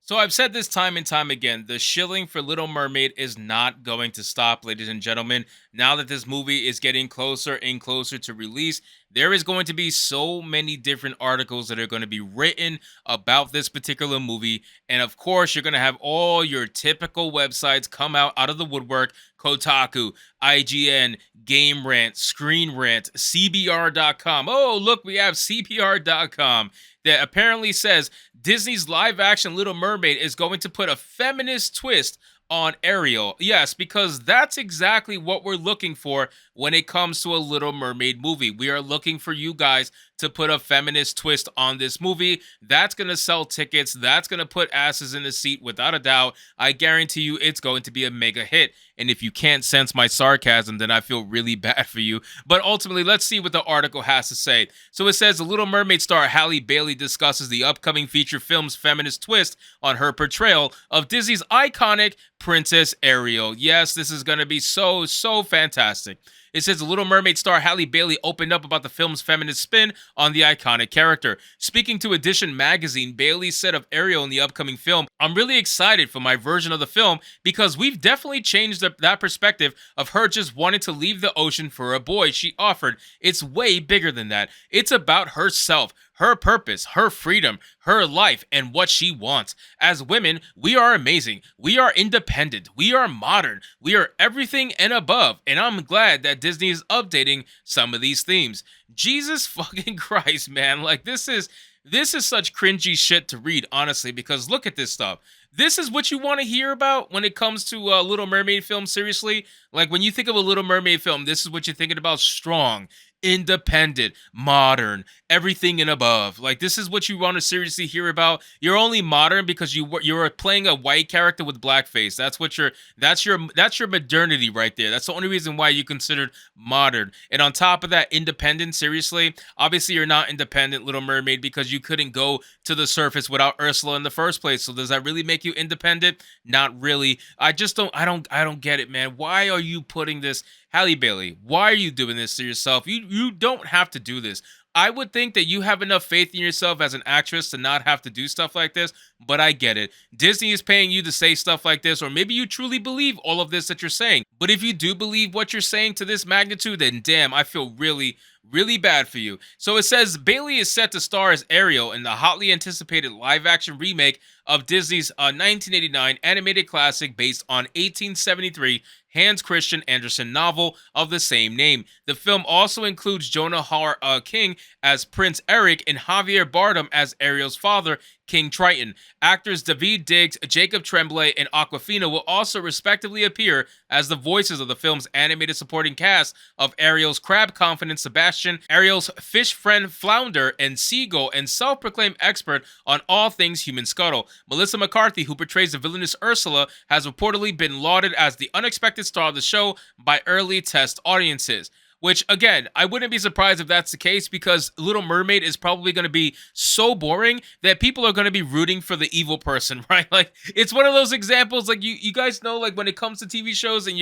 So I've said this time and time again, the shilling for Little Mermaid is not going to stop, ladies and gentlemen. Now that this movie is getting closer and closer to release, there is going to be so many different articles that are going to be written about this particular movie. And of course, you're going to have all your typical websites come out of the woodwork: Kotaku, IGN, Game Rant, Screen Rant, CBR.com. Oh, look, we have CBR.com that apparently says Disney's live action Little Mermaid is going to put a feminist twist on Ariel. Yes, because that's exactly what we're looking for when it comes to a Little Mermaid movie. We are looking for you guys to put a feminist twist on this movie. That's going to sell tickets. That's going to put asses in the seat without a doubt. I guarantee you it's going to be a mega hit. And if you can't sense my sarcasm, then I feel really bad for you. But ultimately, let's see what the article has to say. So it says, the Little Mermaid star Halle Bailey discusses the upcoming feature film's feminist twist on her portrayal of Disney's iconic Princess Ariel. Yes, this is going to be so fantastic. It says the Little Mermaid star Halle Bailey opened up about the film's feminist spin on the iconic character. Speaking to Edition magazine, Bailey said of Ariel in the upcoming film, "I'm really excited for my version of the film because we've definitely changed that perspective of her just wanting to leave the ocean for a boy she offered. It's way bigger than that. It's about herself, her purpose, her freedom, her life, and what she wants. As women, we are amazing. We are independent. We are modern. We are everything and above. And I'm glad that Disney is updating some of these themes." Jesus fucking Christ, man. Like, this is such cringy shit to read, honestly, because look at this stuff. This is what you want to hear about when it comes to a Little Mermaid film, seriously? Like, when you think of a Little Mermaid film, this is what you're thinking about: strong, independent, modern, everything and above. Like, this is what you want to seriously hear about. You're only modern because you're playing a white character with blackface. That's your modernity right there. That's the only reason why you considered modern. And on top of that, independent, seriously, obviously you're not independent, Little Mermaid, because you couldn't go to the surface without Ursula in the first place. So does that really make you independent? Not really. I don't get it, man. Why are you putting this? Halle Bailey, why are you doing this to yourself? You don't have to do this. I would think that you have enough faith in yourself as an actress to not have to do stuff like this, but I get it. Disney is paying you to say stuff like this, or maybe you truly believe all of this that you're saying. But if you do believe what you're saying to this magnitude, then damn, I feel really bad for you. So it says Bailey is set to star as Ariel in the hotly anticipated live-action remake of Disney's 1989 animated classic based on 1873 Hans Christian Andersen novel of the same name. The film also includes Jonah King as Prince Eric and Javier Bardem as Ariel's father, King Triton. Actors David Diggs, Jacob Tremblay, and Aquafina will also respectively appear as the voices of the film's animated supporting cast of Ariel's crab-confident Sebastian, Ariel's fish friend Flounder, and Seagull, and self-proclaimed expert on all things human scuttle. Melissa McCarthy, who portrays the villainous Ursula, has reportedly been lauded as the unexpected star of the show by early test audiences. Which, again, I wouldn't be surprised if that's the case, because Little Mermaid is probably going to be so boring that people are going to be rooting for the evil person, right? Like, it's one of those examples, like, you guys know, like, when it comes to TV shows, and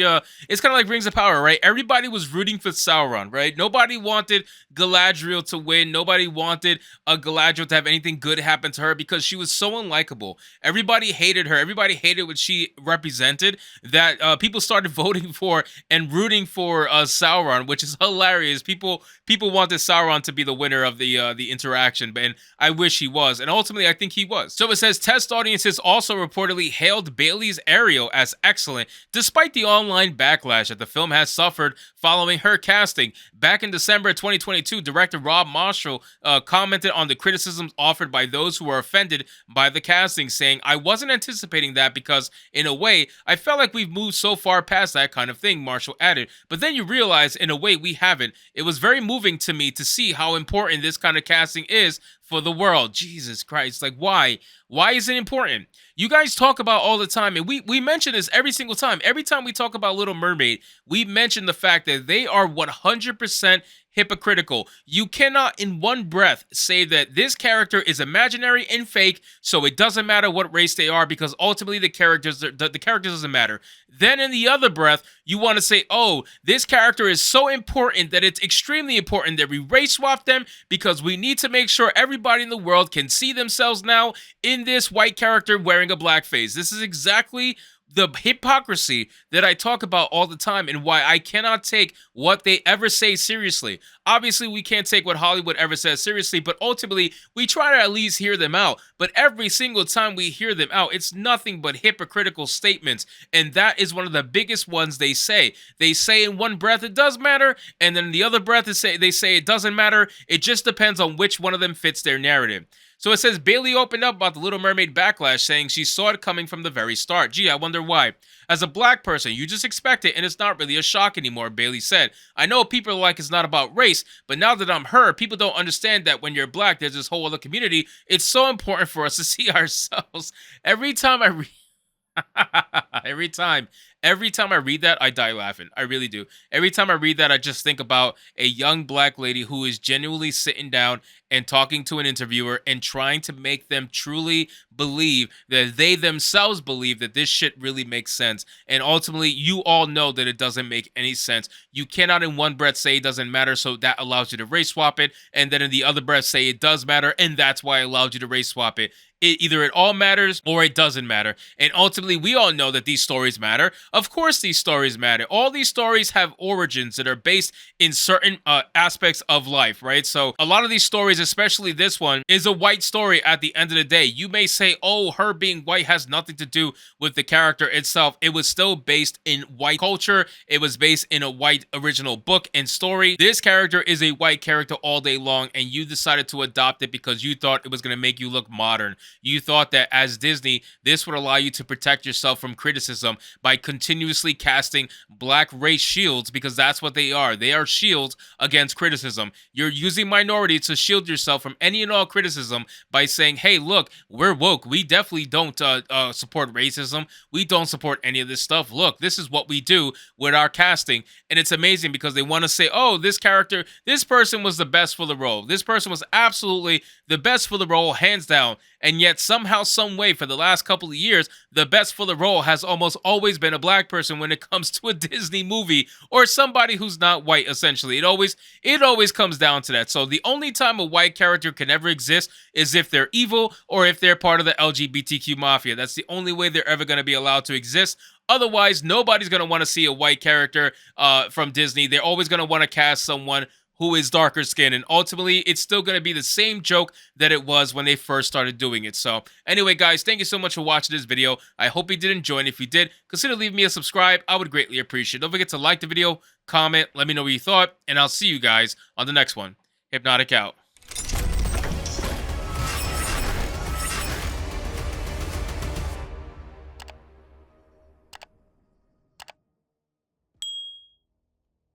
it's kind of like Rings of Power, right? Everybody was rooting for Sauron, right? Nobody wanted Galadriel to win. Nobody wanted Galadriel to have anything good happen to her because she was so unlikable. Everybody hated her. Everybody hated what she represented, that people started voting for and rooting for Sauron, which is hilarious. People wanted Sauron to be the winner of the interaction, and I wish he was, and ultimately I think he was. So it says test audiences also reportedly hailed Bailey's Ariel as excellent, despite the online backlash that the film has suffered following her casting. Back in December 2022, director Rob Marshall commented on the criticisms offered by those who were offended by the casting, saying, "I wasn't anticipating that because, in a way, I felt like we've moved so far past that kind of thing," Marshall added. "But then you realize, in a way, we haven't. It was very moving to me to see how important this kind of casting is for the world." Jesus Christ, like, why? Why is it important? You guys talk about all the time, and we mention this every single time. Every time we talk about Little Mermaid, we mention the fact that they are 100% hypocritical. You cannot in one breath say that this character is imaginary and fake, so it doesn't matter what race they are, because ultimately the characters doesn't matter. Then in the other breath, you want to say, oh, this character is so important that it's extremely important that we race swap them because we need to make sure every everybody in the world can see themselves now in this white character wearing a black face. This is exactly the hypocrisy that I talk about all the time and why I cannot take what they ever say seriously. Obviously, we can't take what Hollywood ever says seriously, but ultimately, we try to at least hear them out. But every single time we hear them out, it's nothing but hypocritical statements. And that is one of the biggest ones they say. They say in one breath it does matter, and then in the other breath they say it doesn't matter. It just depends on which one of them fits their narrative. So it says Bailey opened up about the Little Mermaid backlash, saying she saw it coming from the very start. Gee, I wonder why. As a black person, you just expect it, and it's not really a shock anymore, Bailey said. I know people are like it's not about race, but now that I'm her, people don't understand that when you're black, there's this whole other community. It's so important for us to see ourselves. Every time I read every time. Every time I read that, I die laughing. I really do. Every time I read that, I just think about a young black lady who is genuinely sitting down and talking to an interviewer and trying to make them truly believe that they themselves believe that this shit really makes sense. And ultimately, you all know that it doesn't make any sense. You cannot in one breath say it doesn't matter, so that allows you to race swap it. And then in the other breath say it does matter, and that's why it allowed you to race swap it. Either it all matters or it doesn't matter. And ultimately, we all know that these stories matter. Of course, these stories matter. All these stories have origins that are based in certain aspects of life, right? So a lot of these stories, especially this one, is a white story at the end of the day. You may say, oh, her being white has nothing to do with the character itself. It was still based in white culture. It was based in a white original book and story. This character is a white character all day long, and you decided to adopt it because you thought it was going to make you look modern. You thought that as Disney, this would allow you to protect yourself from criticism by continuously casting black race shields, because that's what they are. They are shields against criticism. You're using minorities to shield yourself from any and all criticism by saying, hey, look, we're woke. We definitely don't support racism. We don't support any of this stuff. Look, this is what we do with our casting. And it's amazing because they want to say, oh, this character, this person was the best for the role. This person was absolutely the best for the role, hands down. And yet somehow, some way, for the last couple of years, the best for the role has almost always been a black person when it comes to a Disney movie or somebody who's not white, essentially. It always comes down to that. So the only time a white character can ever exist is if they're evil or if they're part of the LGBTQ mafia. That's the only way they're ever going to be allowed to exist. Otherwise, nobody's going to want to see a white character from Disney. They're always going to want to cast someone who is darker skinned, and ultimately it's still going to be the same joke that it was when they first started doing it. So anyway, guys, thank you so much for watching this video. I hope you did enjoy, and if you did, consider leaving me a subscribe. I would greatly appreciate it. Don't forget to like the video, comment, let me know what you thought, and I'll see you guys on the next one. Hypnotic out.